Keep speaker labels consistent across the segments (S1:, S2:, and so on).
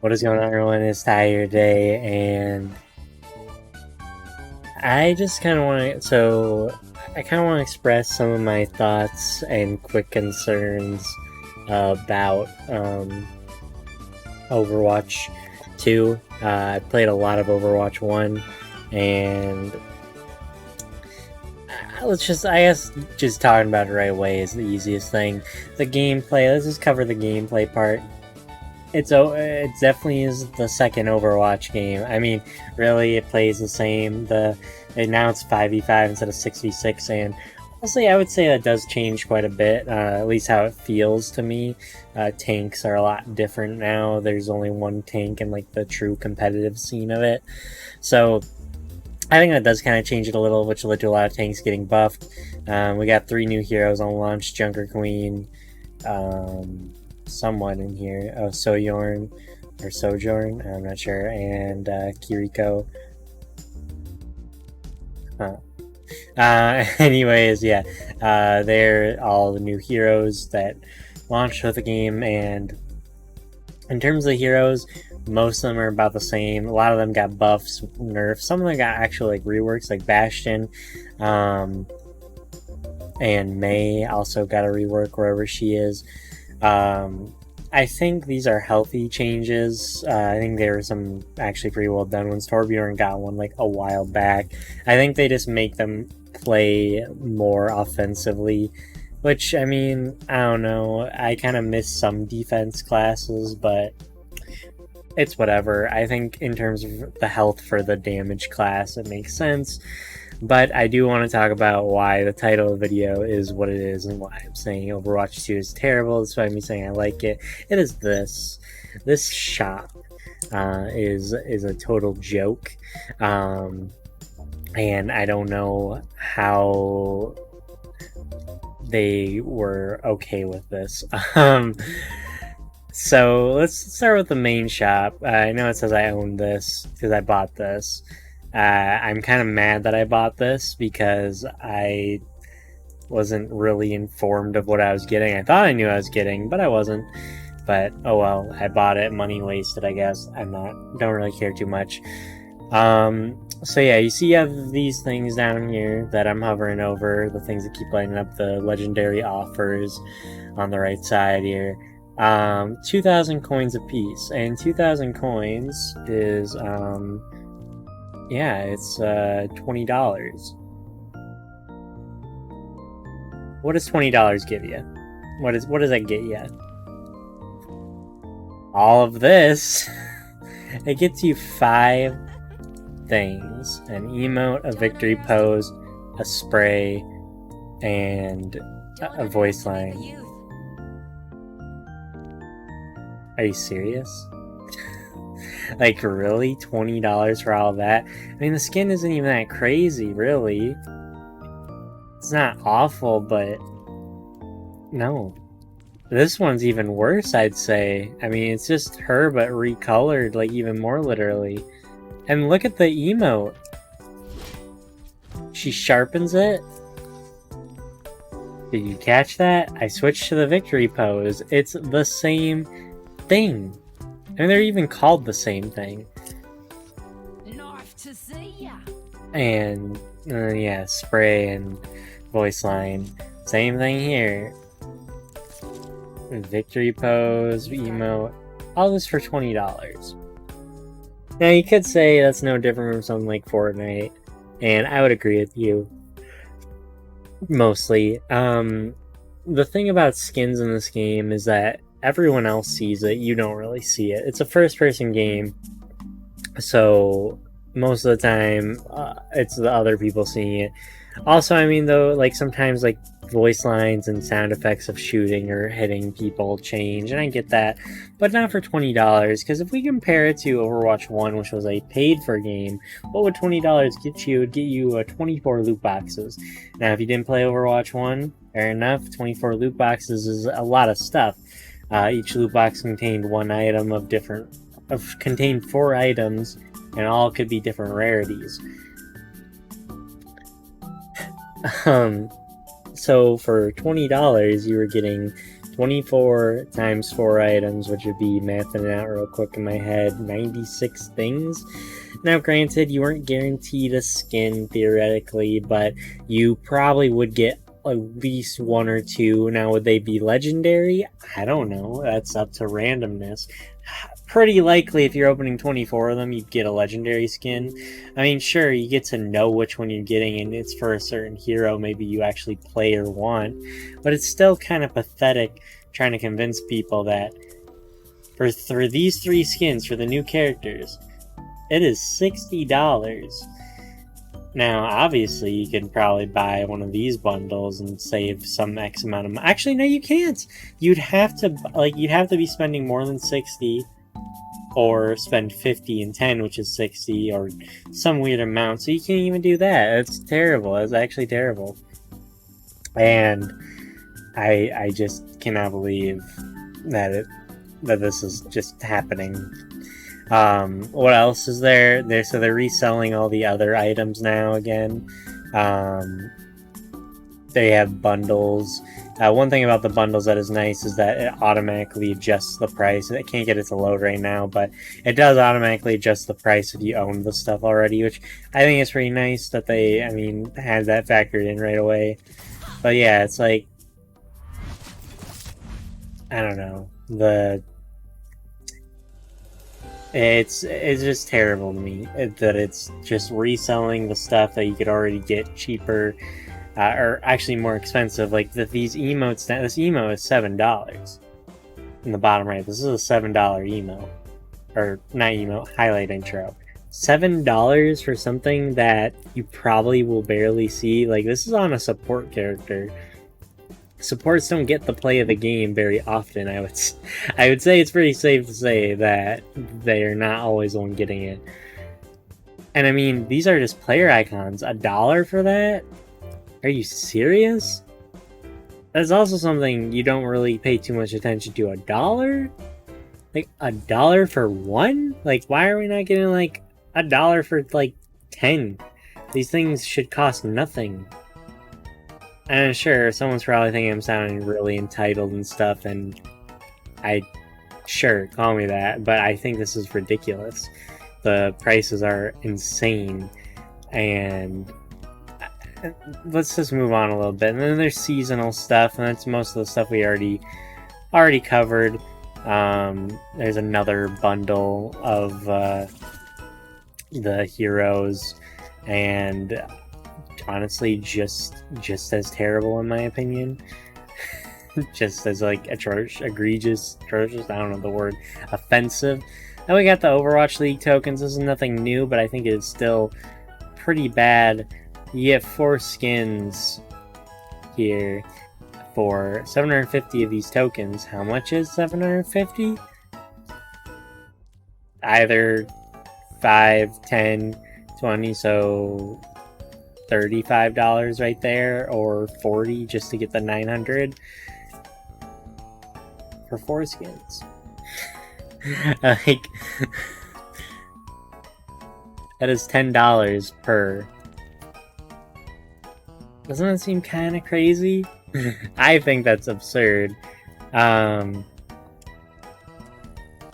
S1: What is going on, everyone? It's Ty here today, and I just kind of want to, express some of my thoughts and quick concerns about Overwatch 2. I played a lot of Overwatch 1, and just talking about it right away is the easiest thing. The gameplay, let's just cover the gameplay part. It definitely is the second Overwatch game. I mean, really, it plays the same. Now it's 5v5 instead of 6v6, and honestly, I would say that does change quite a bit, at least how it feels to me. Tanks are a lot different now. There's only one tank in like the true competitive scene of it. So I think that does kind of change it a little, which led to a lot of tanks getting buffed. We got 3 new heroes on launch: Junker Queen, someone in here, Sojourn, I'm not sure, and Kiriko. Anyways, yeah, they're all the new heroes that launched with the game, and in terms of the heroes, most of them are about the same. A lot of them got buffs, nerfs. Some of them got actual like reworks, like Bastion, and Mei also got a rework wherever she is. I think these are healthy changes. I think there were some actually pretty well done ones. Torbjorn got one like a while back. I think they just make them play more offensively, which, I mean, I don't know. I kind of miss some defense classes, but it's whatever. I think in terms of the health for the damage class, it makes sense. But I do want to talk about why the title of the video is what it is and why I'm saying Overwatch 2 is terrible. That's why I'm saying I like it. It is this. This shop is a total joke. And I don't know how they were okay with this. So let's start with the main shop. I know it says I own this because I bought this. I'm kind of mad that I bought this because I wasn't really informed of what I was getting. I thought I knew I was getting, but I wasn't. But oh well, I bought it. Money wasted, I guess. Don't really care too much. So yeah, you see you have these things down here that I'm hovering over, the things that keep lighting up, the legendary offers on the right side here. 2,000 coins a piece, and 2,000 coins is yeah, it's $20. What does $20 give you? What does that get you? All of this. It gets you 5 things: an emote, a victory pose, a spray, and a voice line. Are you serious? Like, really? $20 for all of that? I mean, the skin isn't even that crazy, really. It's not awful, but no. This one's even worse, I'd say. I mean, it's just her, but recolored, like, even more literally. And look at the emote. She sharpens it. Did you catch that? I switched to the victory pose. It's the same thing. And they're even called the same thing.
S2: Nice to see ya.
S1: And yeah, spray and voice line. Same thing here. Victory pose, emote. All this for $20. Now you could say that's no different from something like Fortnite, and I would agree with you. Mostly. The thing about skins in this game is that everyone else sees it, you don't really see it. It's a first-person game, so most of the time, it's the other people seeing it. Also, I mean, though, like, sometimes, like, voice lines and sound effects of shooting or hitting people change, and I get that, but not for $20, because if we compare it to Overwatch 1, which was a paid-for game, what would $20 get you? It would get you 24 loot boxes. Now, if you didn't play Overwatch 1, fair enough, 24 loot boxes is a lot of stuff. Each loot box contained 1 item contained 4 items, and all could be different rarities. So for $20, you were getting 24 times 4 items, which would be, mathing it out real quick in my head, 96 things. Now, granted, you weren't guaranteed a skin, theoretically, but you probably would get at least 1 or 2. Now, would they be legendary? I don't know. That's up to randomness. Pretty likely, if you're opening 24 of them, you'd get a legendary skin. I mean, sure, you get to know which one you're getting, and it's for a certain hero maybe you actually play or want, but it's still kind of pathetic trying to convince people that for these 3 skins, for the new characters, it is $60. Now, obviously, you can probably buy one of these bundles and save some X amount of money. Actually, no, you can't. You'd have to be spending more than 60, or spend 50 and 10, which is 60, or some weird amount. So you can't even do that. It's terrible. It's actually terrible. And I just cannot believe that this is just happening. What else is there? So they're reselling all the other items now again. They have bundles. One thing about the bundles that is nice is that it automatically adjusts the price. I can't get it to load right now, but it does automatically adjust the price if you own the stuff already, which I think is pretty nice that they, had that factored in right away. But yeah, it's like, I don't know, it's just terrible to me that it's just reselling the stuff that you could already get cheaper, or actually more expensive. Like these emotes, this emo is $7 in the bottom right. This is a $7 emo, or not emo, highlight intro. $7 for something that you probably will barely see. Like, this is on a support character. Supports don't get the play of the game very often. I would say it's pretty safe to say that they are not always the one getting it. And I mean, these are just player icons. $1 for that? Are you serious? That's also something you don't really pay too much attention to. $1? Like, $1 for 1? Like, why are we not getting like $1 for like 10? These things should cost nothing. And sure, someone's probably thinking I'm sounding really entitled and stuff, and sure, call me that, but I think this is ridiculous. The prices are insane, and let's just move on a little bit. And then there's seasonal stuff, and that's most of the stuff we already covered. There's another bundle of the heroes, and honestly just as terrible in my opinion. Just as like egregious, I don't know the word, offensive. Then we got the Overwatch League tokens. This is nothing new, but I think it is still pretty bad. You get 4 skins here for 750 of these tokens. How much is 750? Either 5, 10, 20, so $35 right there, or 40 just to get the 900 for 4 skins. Like, that is $10 per. Doesn't that seem kind of crazy? I think that's absurd. And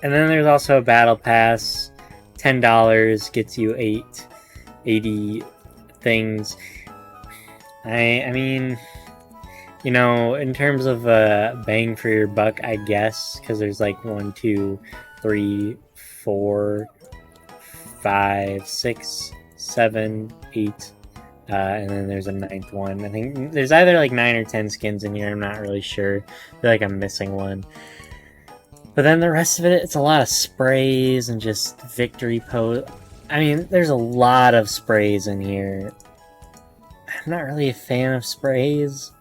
S1: then there's also a battle pass. $10 gets you 80 things. I mean, you know, in terms of bang for your buck, I guess, because there's like 1, 2, 3, 4, 5, 6, 7, 8, and then there's a 9th one. I think there's either like 9 or 10 skins in here. I'm not really sure. I feel like I'm missing one. But then the rest of it, it's a lot of sprays and just victory pose. I mean, there's a lot of sprays in here. I'm not really a fan of sprays.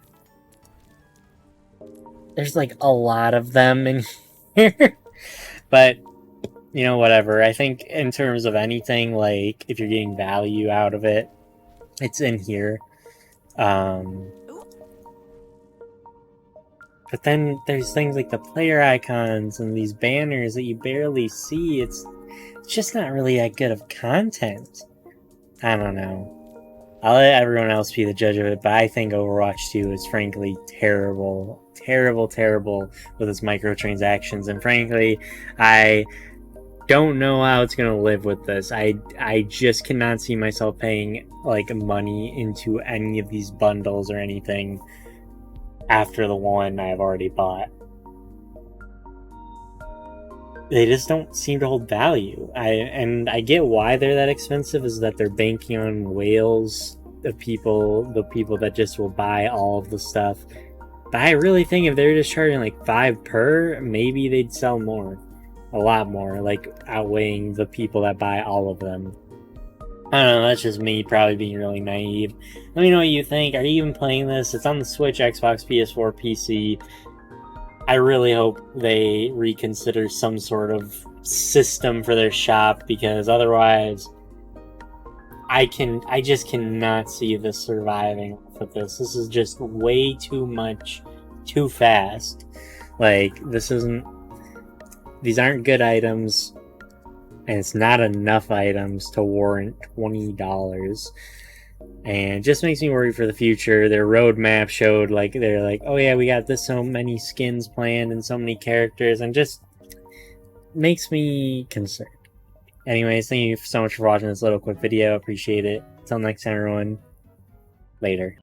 S1: There's like a lot of them in here. But, you know, whatever. I think in terms of anything, like, if you're getting value out of it, it's in here. But then there's things like the player icons and these banners that you barely see. It's just not really that good of content. I don't know. I'll let everyone else be the judge of it, but I think Overwatch 2 is frankly terrible, terrible, terrible with its microtransactions, and frankly, I don't know how it's gonna live with this. I just cannot see myself paying like money into any of these bundles or anything after the one I've already bought. They just don't seem to hold value. I get why they're that expensive, is that they're banking on whales of people, the people that just will buy all of the stuff. But I really think if they're just charging like 5 per, maybe they'd sell more. A lot more, like outweighing the people that buy all of them. I don't know, that's just me probably being really naive. Let me know what you think. Are you even playing this? It's on the Switch, Xbox, PS4, PC. I really hope they reconsider some sort of system for their shop, because otherwise I just cannot see this surviving with this. This is just way too much, too fast. Like, these aren't good items, and it's not enough items to warrant $20. And it just makes me worry for the future. Their roadmap showed like they're like, oh yeah, we got this so many skins planned and so many characters, and just makes me concerned. Anyways, thank you so much for watching this little quick video. Appreciate it. Until next time, everyone. Later.